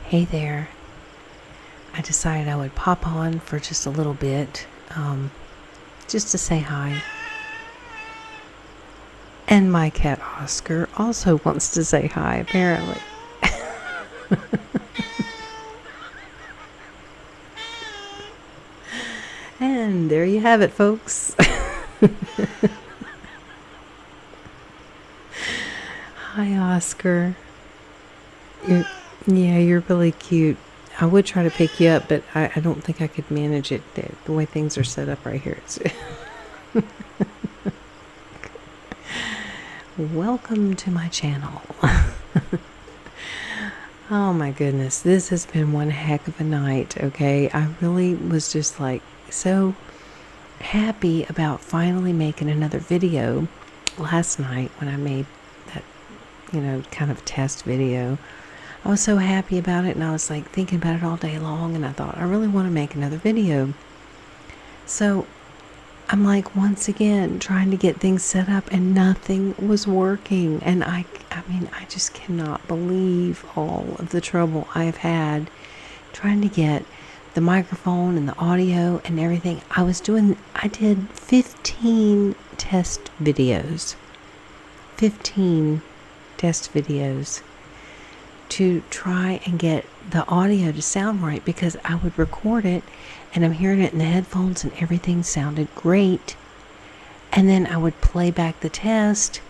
Hey there. I decided I would pop on for just a little bit, just to say hi. And my cat Oscar also wants to say hi, apparently. And there you have it, folks. Hi, Oscar. You're really cute. I would try to pick you up, but I don't think I could manage it the way things are set up right here. Welcome to my channel. Oh my goodness, this has been one heck of a night, okay? I really was just like so happy about finally making another video last night when I made that, kind of test video. I was so happy about it, and I was like thinking about it all day long, and I thought I really want to make another video. So I'm like once again trying to get things set up, and nothing was working. And I just cannot believe all of the trouble I've had trying to get the microphone and the audio and everything. I did 15 test videos. 15 test videos to try and get the audio to sound right, because I would record it and I'm hearing it in the headphones and everything sounded great, and then I would play back the test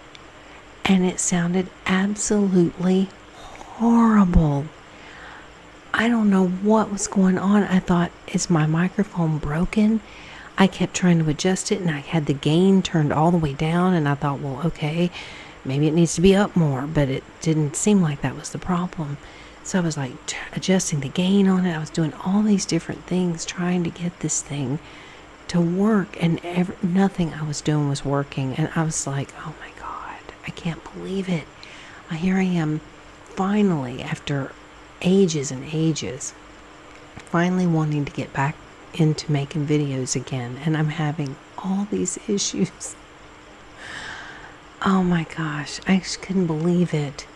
and it sounded absolutely horrible. I don't know what was going on. I thought, is my microphone broken? I kept trying to adjust it, and I had the gain turned all the way down, and I thought, well, okay, maybe it needs to be up more, but it didn't seem like that was the problem. So I was like adjusting the gain on it. I was doing all these different things trying to get this thing to work, and nothing I was doing was working. And I was like, oh my God, I can't believe it. Here I am finally, after ages and ages, finally wanting to get back into making videos again, and I'm having all these issues. Oh my gosh, I just couldn't believe it.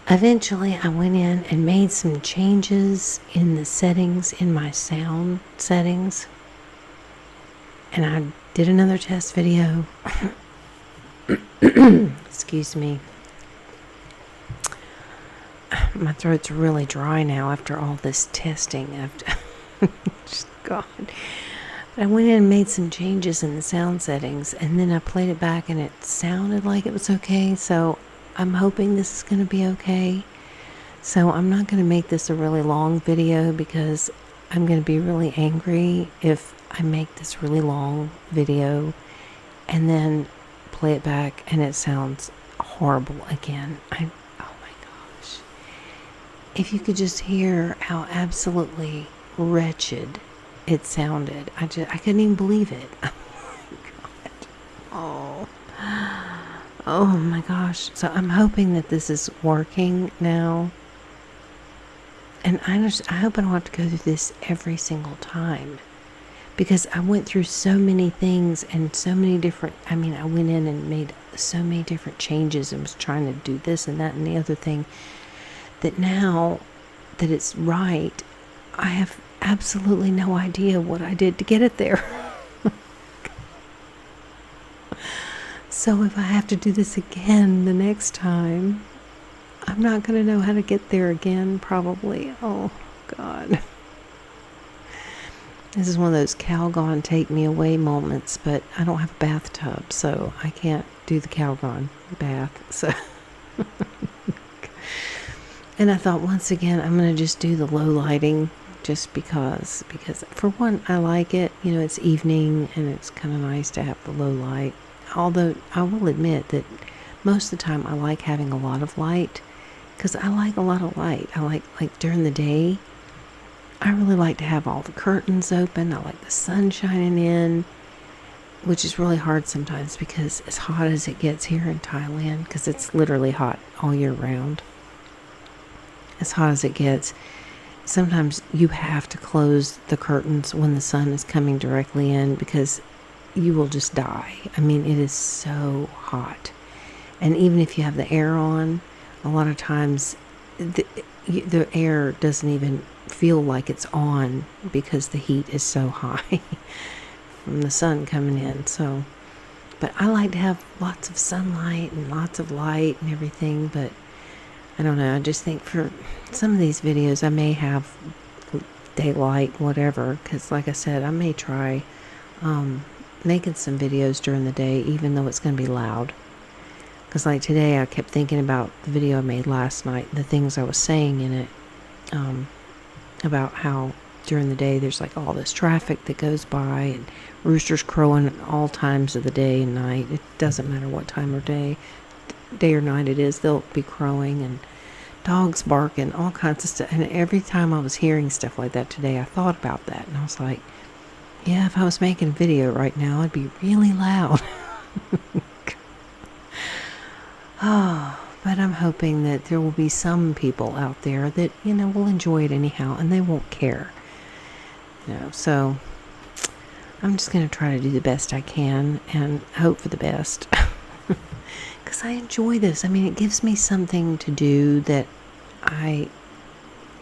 Eventually, I went in and made some changes in the settings, in my sound settings, and I did another test video. Excuse me. My throat's really dry now after all this testing. Just God. I went in and made some changes in the sound settings, and then I played it back and it sounded like it was okay. So I'm hoping this is going to be okay. So I'm not going to make this a really long video, because I'm going to be really angry if I make this really long video and then play it back and it sounds horrible again. Oh my gosh. If you could just hear how absolutely wretched it sounded. I couldn't even believe it. Oh my God. Oh my gosh. So I'm hoping that this is working now. And I hope I don't have to go through this every single time, because I went through so many things and so many different, I went in and made so many different changes and was trying to do this and that and the other thing, that now that it's right, I have absolutely no idea what I did to get it there. So if I have to do this again the next time, I'm not going to know how to get there again, probably. Oh, God. This is one of those Calgon take me away moments, but I don't have a bathtub, so I can't do the Calgon bath. So, and I thought, once again, I'm going to just do the low lighting, just because for one, I like it. It's evening and it's kind of nice to have the low light. Although I will admit that most of the time I like having a lot of light, because I like a lot of light. I like during the day, I really like to have all the curtains open. I like the sun shining in, which is really hard sometimes, because as hot as it gets here in Thailand, because it's literally hot all year round, as hot as it gets, sometimes you have to close the curtains when the sun is coming directly in, because you will just die. It is so hot. And even if you have the air on, a lot of times the air doesn't even feel like it's on because the heat is so high from the sun coming in. So, but I like to have lots of sunlight and lots of light and everything. But I don't know. I just think for some of these videos, I may have daylight, whatever. Because, like I said, I may try making some videos during the day, even though it's going to be loud. Because like today, I kept thinking about the video I made last night, the things I was saying in it, about how during the day there's like all this traffic that goes by and roosters crowing at all times of the day and night. It doesn't matter what time of day or night it is, they'll be crowing, and dogs barking, all kinds of stuff. And every time I was hearing stuff like that today, I thought about that, and I was like, yeah, if I was making a video right now, it'd be really loud. Oh, but I'm hoping that there will be some people out there that, will enjoy it anyhow, and they won't care. So I'm just going to try to do the best I can and hope for the best. Because I enjoy this. I mean, it gives me something to do that I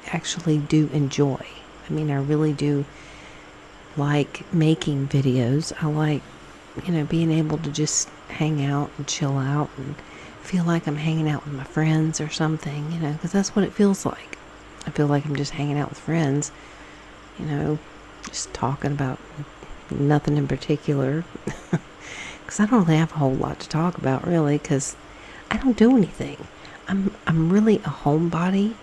actually do enjoy. I mean, I really do like making videos. I like, being able to just hang out and chill out and feel like I'm hanging out with my friends or something, because that's what it feels like. I feel like I'm just hanging out with friends, just talking about nothing in particular. Because I don't really have a whole lot to talk about, really, because I don't do anything. I'm really a homebody,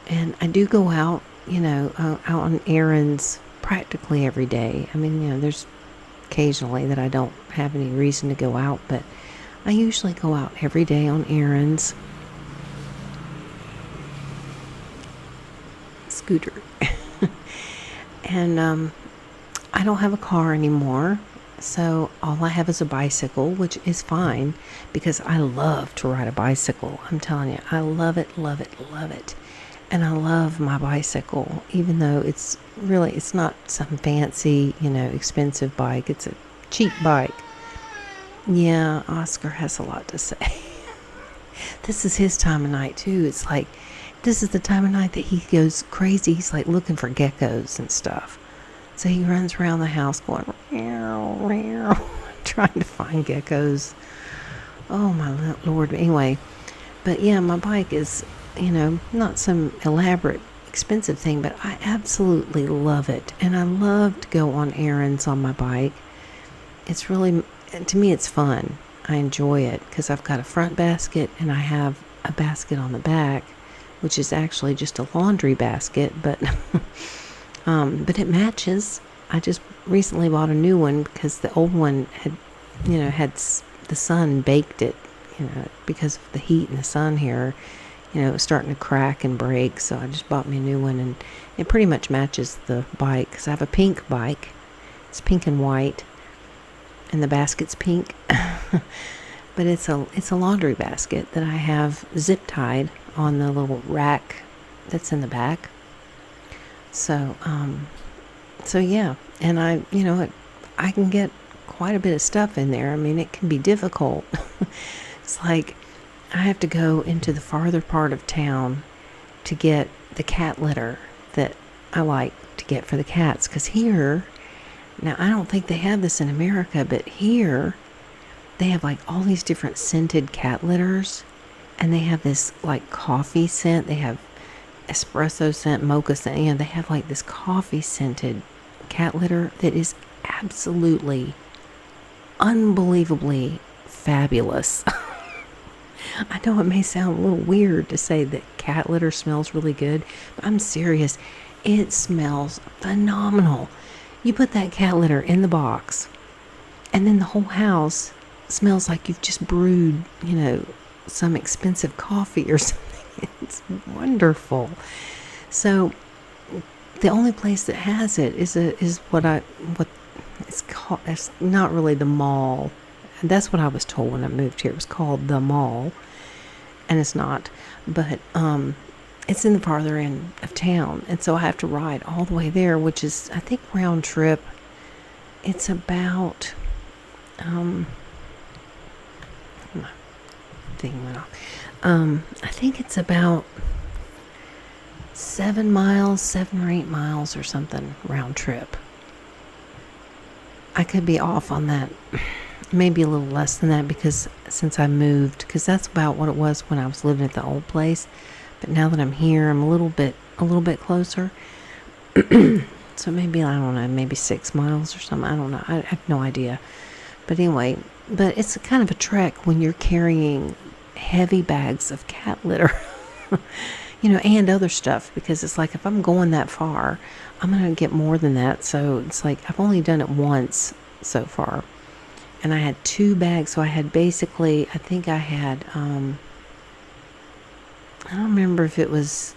and I do go out, out on errands practically every day. I mean, there's occasionally that I don't have any reason to go out, but I usually go out every day on errands. Scooter. And I don't have a car anymore, so all I have is a bicycle, which is fine because I love to ride a bicycle. I'm telling you, I love it, love it, love it. And I love my bicycle, even though it's not some fancy, expensive bike. It's a cheap bike. Yeah, Oscar has a lot to say. This is his time of night, too. It's like, this is the time of night that he goes crazy. He's like looking for geckos and stuff. So he runs around the house going, meow, meow, trying to find geckos. Oh, my Lord. Anyway, but yeah, my bike is, not some elaborate, expensive thing, but I absolutely love it. And I love to go on errands on my bike. It's really, to me, it's fun. I enjoy it because I've got a front basket and I have a basket on the back, which is actually just a laundry basket, but it matches. I just recently bought a new one because the old one had the sun baked it, because of the heat and the sun here, it was starting to crack and break. So I just bought me a new one, and it pretty much matches the bike because I have a pink bike. It's pink and white, and the basket's pink. But it's a laundry basket that I have zip tied on the little rack that's in the back. So yeah, and I can get quite a bit of stuff in there. I mean, it can be difficult. It's like I have to go into the farther part of town to get the cat litter that I like to get for the cats. Because here, now I don't think they have this in America, but here they have like all these different scented cat litters. And they have this like coffee scent. They have espresso scent, mocha scent. They have like this coffee scented cat litter that is absolutely, unbelievably fabulous. I know it may sound a little weird to say that cat litter smells really good, but I'm serious. It smells phenomenal. You put that cat litter in the box, and then the whole house smells like you've just brewed, some expensive coffee or something. It's wonderful. So the only place that has it is what it's called. It's not really the mall. And that's what I was told when I moved here. It was called the mall, and it's not. But it's in the farther end of town, and so I have to ride all the way there, which is, I think, round trip. It's about my thing went off. I think it's about 7 miles, 7 or 8 miles or something round trip. I could be off on that. Maybe a little less than that, because since I moved, because that's about what it was when I was living at the old place. But now that I'm here, I'm a little bit closer. So maybe, I don't know, maybe 6 miles or something. I don't know. I have no idea. But anyway, but it's kind of a trek when you're carrying heavy bags of cat litter, and other stuff, because it's like, if I'm going that far, I'm going to get more than that. So it's like, I've only done it once so far. And I had 2 bags, so I had basically, I think I had, I don't remember if it was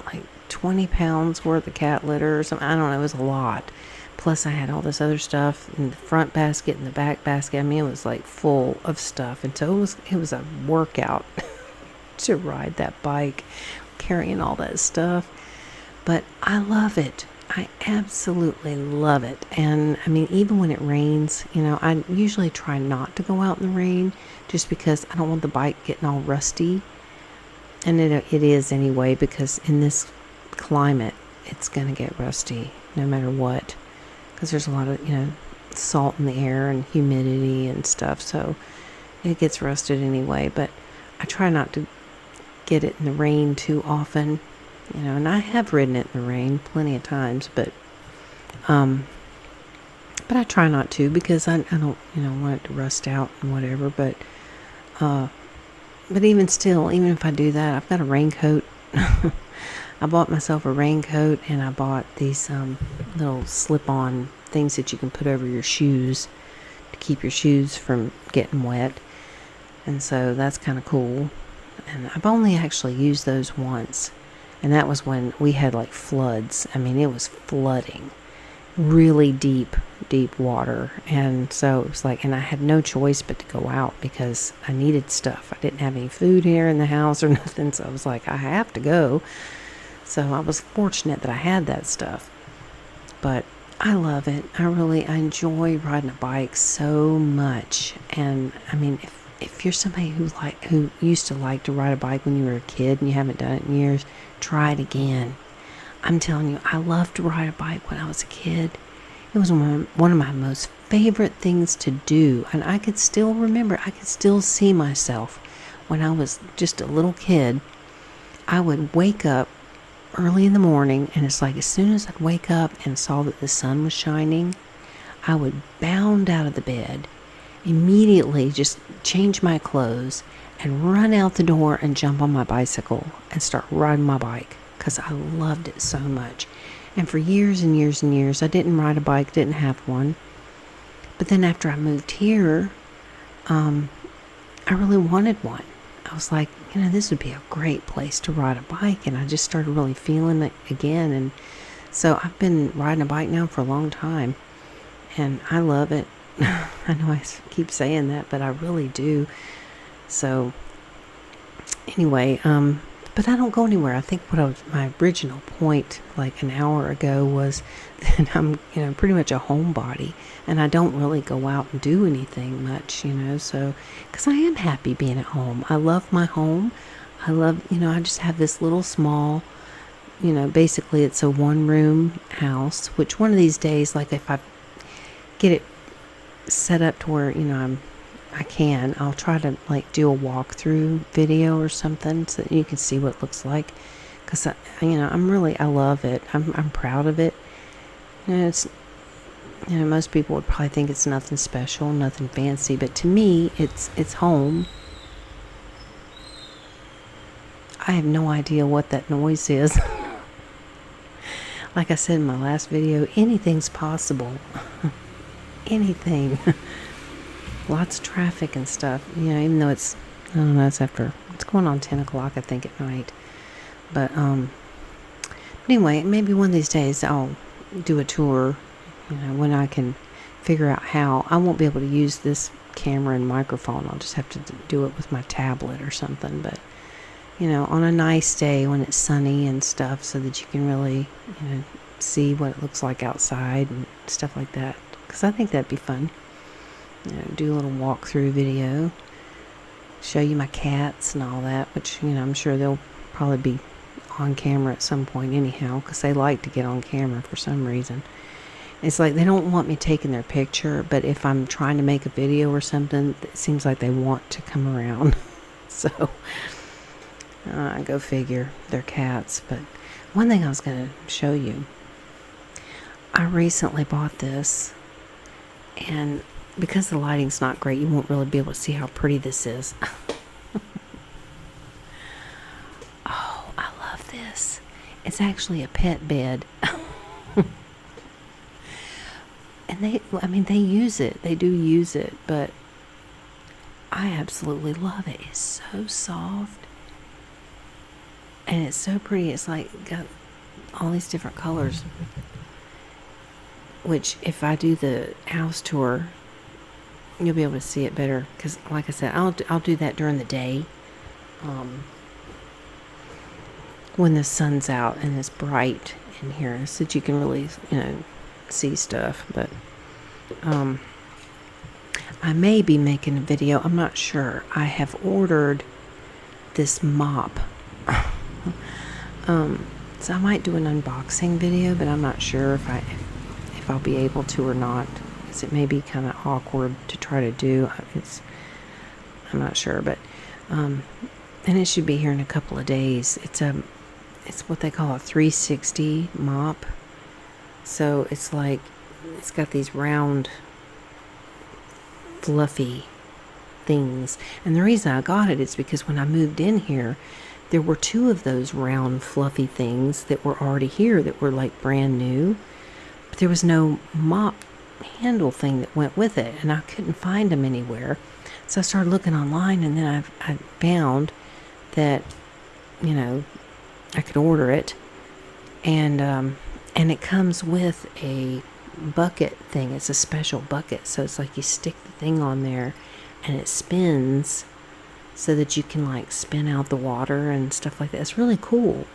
like 20 pounds worth of cat litter or something. I don't know, it was a lot. Plus I had all this other stuff in the front basket and the back basket. I mean, it was like full of stuff. And so it was a workout to ride that bike, carrying all that stuff. But I love it. I absolutely love it. And I mean, even when it rains, I usually try not to go out in the rain, just because I don't want the bike getting all rusty. And it is anyway, because in this climate, it's going to get rusty no matter what, because there's a lot of, salt in the air and humidity and stuff. So it gets rusted anyway. But I try not to get it in the rain too often. And I have ridden it in the rain plenty of times, but I try not to, because I don't, want it to rust out and whatever. But even still, even if I do that, I've got a raincoat. I bought myself a raincoat, and I bought these little slip-on things that you can put over your shoes to keep your shoes from getting wet. And so that's kind of cool. And I've only actually used those once. And that was when we had like floods. I mean, it was flooding. Really deep water. And so it was like, and I had no choice but to go out, because I needed stuff. I didn't have any food here in the house or nothing. So I was like, I have to go. So I was fortunate that I had that stuff. But I love it. I enjoy riding a bike so much. And I mean, if you're somebody who used to like to ride a bike when you were a kid and you haven't done it in years, try it again. I'm telling you, I loved to ride a bike when I was a kid. It was one of my most favorite things to do. And I could still remember, I could still see myself when I was just a little kid. I would wake up early in the morning, and it's like, as soon as I'd wake up and saw that the sun was shining, I would bound out of the bed, immediately just change my clothes and run out the door and jump on my bicycle and start riding my bike, because I loved it so much. And for years and years and years, I didn't ride a bike, didn't have one. But then after I moved here, I really wanted one. I was like, this would be a great place to ride a bike. And I just started really feeling it again. And so I've been riding a bike now for a long time. And I love it. I know I keep saying that, but I really do. So anyway, but I don't go anywhere. I think my original point like an hour ago was that I'm, pretty much a homebody, and I don't really go out and do anything much, so, because I am happy being at home. I love my home. I love, I just have this little small, basically it's a 1-room house, which one of these days, like if I get it set up to where, I'll try to like do a walkthrough video or something so that you can see what it looks like, because I love it. I'm proud of it. It's, most people would probably think it's nothing special, nothing fancy, but to me, it's home. I have no idea what that noise is. Like I said in my last video, anything's possible. Anything. Lots of traffic and stuff, even though it's, I don't know, it's going on 10 o'clock, I think, at night. But anyway, maybe one of these days I'll do a tour, when I can figure out how. I won't be able to use this camera and microphone. I'll just have to do it with my tablet or something. But, on a nice day when it's sunny and stuff, so that you can really, see what it looks like outside and stuff like that. Because I think that'd be fun. Do a little walkthrough video, show you my cats and all that, which, I'm sure they'll probably be on camera at some point anyhow, because they like to get on camera for some reason. It's like they don't want me taking their picture, but if I'm trying to make a video or something, it seems like they want to come around. So, go figure. They're cats. But one thing I was going to show you, I recently bought this, and because the lighting's not great, you won't really be able to see how pretty this is. Oh, I love this. It's actually a pet bed. And they use it. They do use it, but I absolutely love it. It's so soft. And it's so pretty. It's like got all these different colors. Which, if I do the house tour, you'll be able to see it better. Because, like I said, I'll do that during the day. When the sun's out and it's bright in here, so that you can really, see stuff. But I may be making a video. I'm not sure. I have ordered this mop. So I might do an unboxing video, but I'm not sure if I'll be able to or not, because it may be kind of awkward to try to do. I'm not sure, but and it should be here in a couple of days. It's what they call a 360 mop. So it's like, it's got these round, fluffy things. And the reason I got it is because when I moved in here, there were 2 of those round, fluffy things that were already here that were like brand new. But there was no mop handle thing that went with it, and I couldn't find them anywhere. So I started looking online, and then I found that, I could order it, and it comes with a bucket thing. It's a special bucket, so it's like you stick the thing on there, and it spins, so that you can like spin out the water and stuff like that. It's really cool.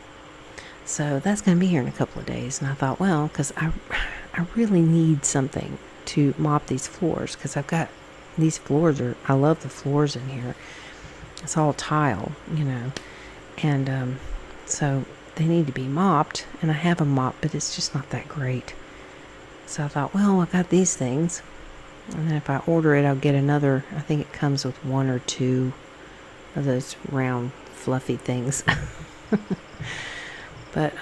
So that's going to be here in a couple of days, and I thought, well, because I really need something to mop these floors, because I've got these floors I love the floors in here. It's all tile, and so they need to be mopped, and I have a mop, but it's just not that great. So I thought, well, I've got these things, and then if I order it, I'll get another. I think it comes with 1 or 2 of those round, fluffy things. But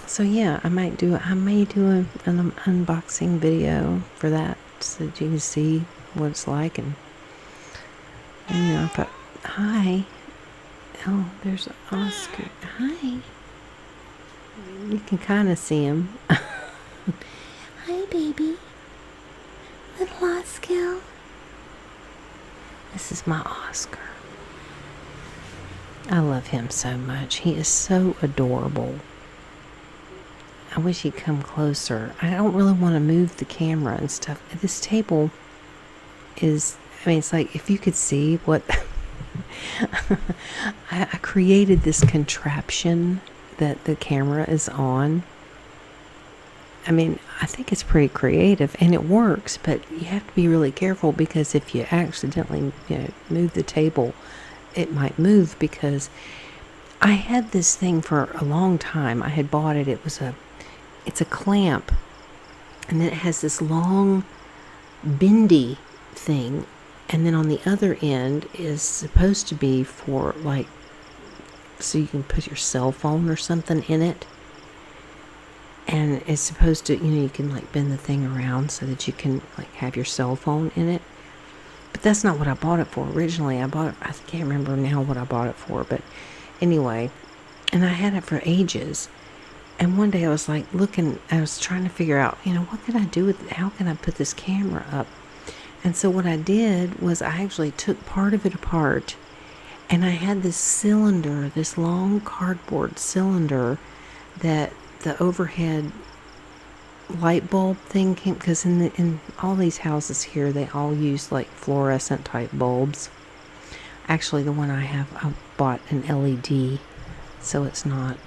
so yeah, I may do an unboxing video for that, so that you can see what it's like, and but hi. Oh, there's Oscar. Hi. You can kind of see him. Hi, baby. Little Oscar. This is my Oscar. I love him so much. He is so adorable. I wish he'd come closer. I don't really want to move the camera and stuff. This table is, it's like, if you could see what... I created this contraption that the camera is on. I think it's pretty creative, and it works, but you have to be really careful, because if you accidentally move the table, it might move. Because I had this thing for a long time. I had bought it. It's a clamp, and then it has this long bendy thing, and then on the other end is supposed to be for like, so you can put your cell phone or something in it. And it's supposed to, you can like bend the thing around so that you can like have your cell phone in it. But that's not what I bought it for originally. I can't remember now what I bought it for, but anyway, and I had it for ages. And one day I was like I was trying to figure out, what could I do with it? How can I put this camera up? And so what I did was I actually took part of it apart, and I had this cylinder, this long cardboard cylinder, that the overhead light bulb thing came, because in all these houses here, they all use like fluorescent type bulbs. Actually, the one I bought an LED, so it's not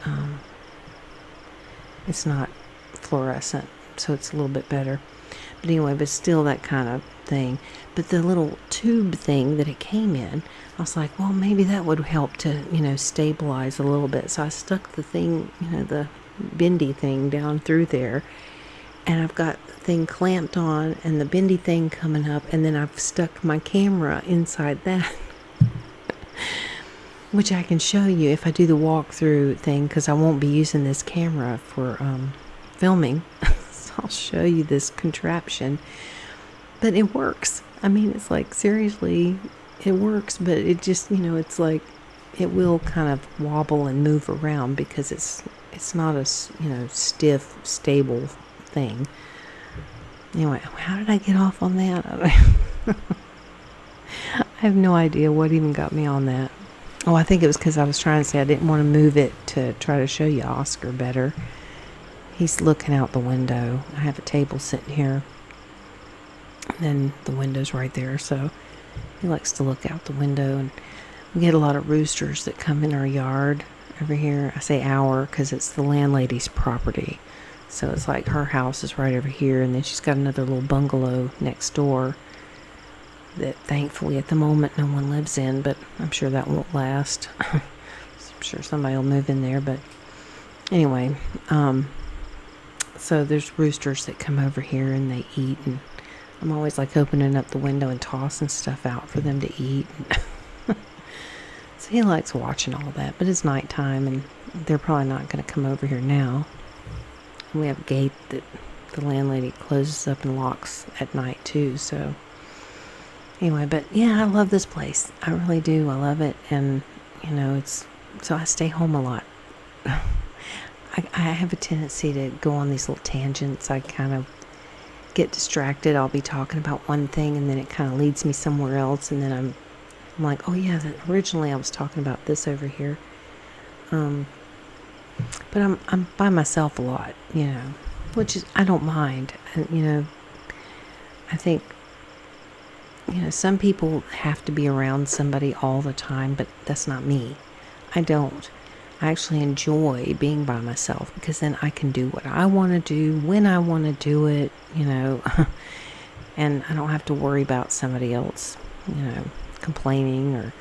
fluorescent, so it's a little bit better. But anyway, but still, that kind of thing. But the little tube thing that it came in, I was like, well, maybe that would help to, stabilize a little bit. So I stuck the thing, the bendy thing down through there. And I've got the thing clamped on and the bendy thing coming up. And then I've stuck my camera inside that. Which I can show you if I do the walkthrough thing, because I won't be using this camera for filming. So I'll show you this contraption. But it works. I mean, it's like, seriously, it works, but it just, it's like, it will kind of wobble and move around because it's not a, stiff, stable thing. Anyway, how did I get off on that? I have no idea what even got me on that. Oh, I think it was because I was trying to say I didn't want to move it to try to show you Oscar better. He's looking out the window. I have a table sitting here. And then the window's right there, so he likes to look out the window. And we get a lot of roosters that come in our yard over here. I say our because it's the landlady's property. So it's like her house is right over here, and then she's got another little bungalow next door that thankfully at the moment no one lives in, but I'm sure that won't last. I'm sure somebody will move in there, but anyway, so there's roosters that come over here and they eat, and I'm always like opening up the window and tossing stuff out for them to eat. So he likes watching all that, but it's nighttime and they're probably not going to come over here now. And we have a gate that the landlady closes up and locks at night too, so anyway, but yeah, I love this place. I really do. I love it. And, so I stay home a lot. I have a tendency to go on these little tangents. I kind of get distracted. I'll be talking about one thing and then it kind of leads me somewhere else. And then I'm like, oh yeah, originally I was talking about this over here. But I'm by myself a lot, which is, I don't mind. I think, some people have to be around somebody all the time, but that's not me. I don't. I actually enjoy being by myself because then I can do what I want to do when I want to do it, and I don't have to worry about somebody else, complaining or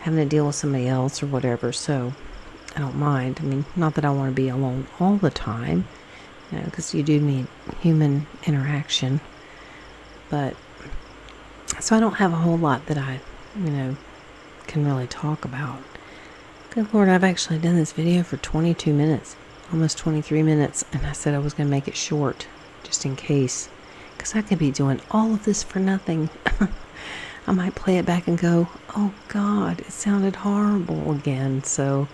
having to deal with somebody else or whatever. So I don't mind. I mean, not that I want to be alone all the time, because you do need human interaction, but so I don't have a whole lot that I, can really talk about. Good Lord, I've actually done this video for 22 minutes, almost 23 minutes, and I said I was going to make it short, just in case, because I could be doing all of this for nothing. I might play it back and go, oh God, it sounded horrible again, so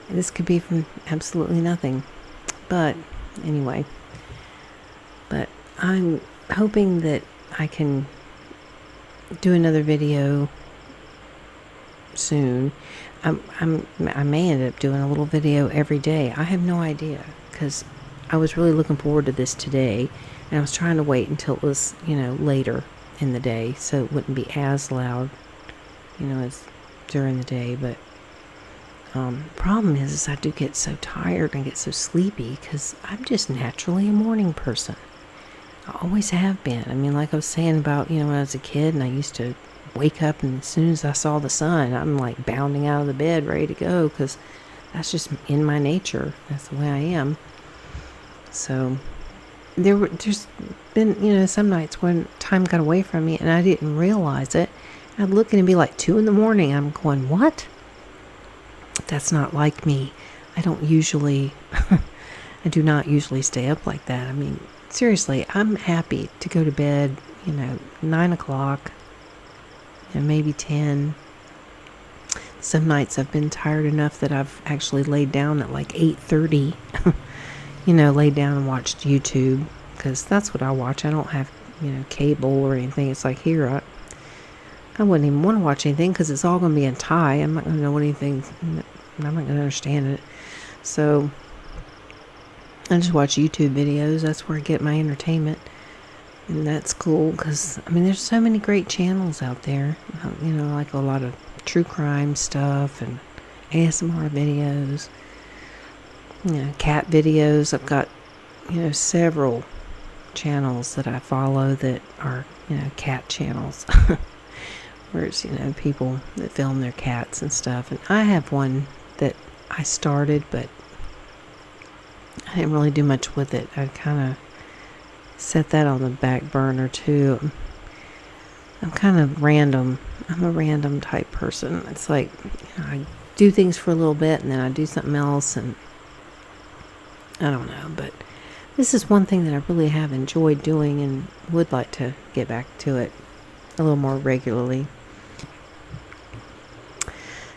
this could be from absolutely nothing. But anyway, but I'm hoping that I can do another video soon. I may end up doing a little video every day. I have no idea, because I was really looking forward to this today, and I was trying to wait until it was, later in the day, so it wouldn't be as loud, as during the day. But problem is I do get so tired and get so sleepy because I'm just naturally a morning person. I always have been. I mean, like I was saying about, when I was a kid and I used to wake up and as soon as I saw the sun, I'm like bounding out of the bed ready to go because that's just in my nature. That's the way I am. So there's been, some nights when time got away from me and I didn't realize it. I'd look and it'd be like 2 a.m. I'm going, what? That's not like me. I don't usually, I do not usually stay up like that. I mean, seriously, I'm happy to go to bed, 9 o'clock, maybe 10. Some nights I've been tired enough that I've actually laid down at like 8:30, laid down and watched YouTube, because that's what I watch. I don't have, cable or anything. It's like here, I wouldn't even want to watch anything because it's all going to be in Thai. I'm not going to know anything. I'm not going to understand it. So I just watch YouTube videos. That's where I get my entertainment. And that's cool because, there's so many great channels out there. Like a lot of true crime stuff and ASMR videos. Cat videos. I've got, several channels that I follow that are, cat channels. Where it's, people that film their cats and stuff. And I have one that I started, but I didn't really do much with it. I kind of set that on the back burner too. I'm kind of random. I'm a random type person. It's like, I do things for a little bit and then I do something else, and I don't know, but this is one thing that I really have enjoyed doing and would like to get back to it a little more regularly.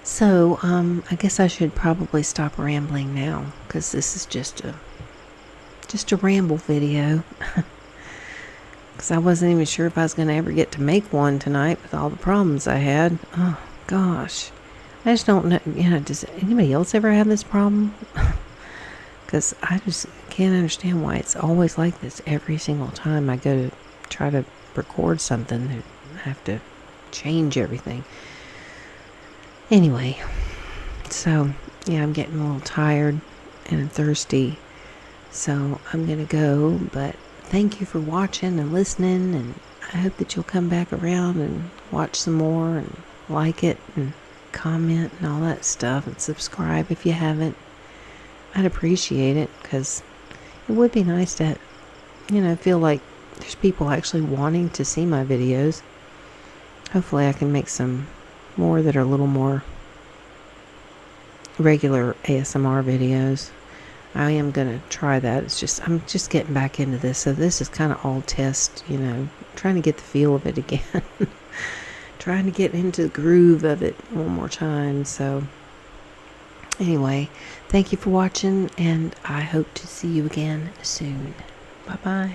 So, I guess I should probably stop rambling now, because this is just a ramble video. Because I wasn't even sure if I was going to ever get to make one tonight with all the problems I had. Oh, gosh. I just don't know, does anybody else ever have this problem? Because I just can't understand why it's always like this every single time I go to try to record something. I have to change everything. Anyway, so, I'm getting a little tired and thirsty, so I'm going to go, but thank you for watching and listening, and I hope that you'll come back around and watch some more and like it and comment and all that stuff, and subscribe if you haven't. I'd appreciate it, because it would be nice to, feel like there's people actually wanting to see my videos. Hopefully I can make some more that are a little more regular ASMR videos. I am going to try that. I'm just getting back into this. So this is kind of all test, trying to get the feel of it again. Trying to get into the groove of it one more time. So anyway, thank you for watching, and I hope to see you again soon. Bye-bye.